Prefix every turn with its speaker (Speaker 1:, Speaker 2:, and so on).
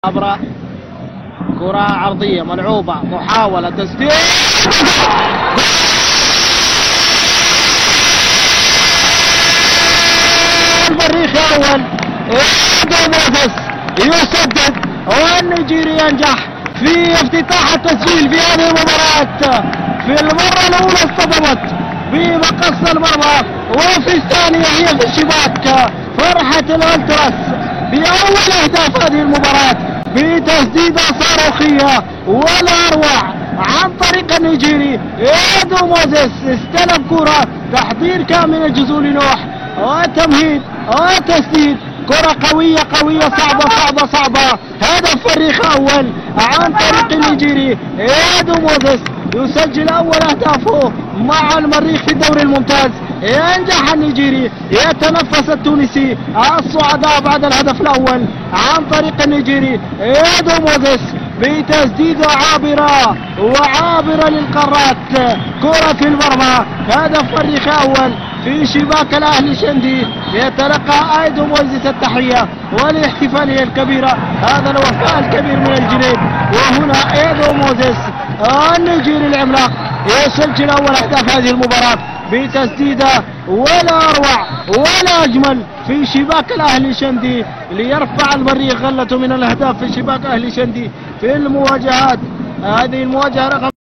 Speaker 1: عبر كرة عرضية ملعوبة، محاولة تسديد. المريخ أول نفس يسدد والنيجيري ينجح في افتتاح التسجيل في هذه المباراة. في المرة الأولى اصطدمت بمقص المرمى، وفي الثانية هي في الشباك. فرحة الألتراس بأول أهداف هذه المباراة بتسديدة صاروخية ولا أروع عن طريق النيجيري. إيدو موزيس استلم كرة، تحضير كامل جزول نوح وتمهيد وتسديد. كرة قوية صعبة. هدف فريق أول عن طريق النيجيري. إيدو موزيس يسجل أول أهدافه مع المريخ في الدوري الممتاز. ينجح النيجيري، يتنفس التونسي الصعداء بعد الهدف الأول عن طريق النيجيري. إيدو موزيس بتسديدة عابرة للقارات. كرة في المرمى، هدف فريق أول في شباك الأهلي شندي. يتلقى إيدو موزيس التحية والاحتفالية الكبيرة. هذا الوفاء الكبير من الجنيد. وهنا إيدو موزيس النيجيري العملاق يسجل أول أهداف هذه المباراة بتسديدة ولا أروع ولا أجمل في شباك الأهلي شندي، ليرفع المريخ غلته من الأهداف في شباك أهلي شندي في المواجهات. هذه المواجهة رقم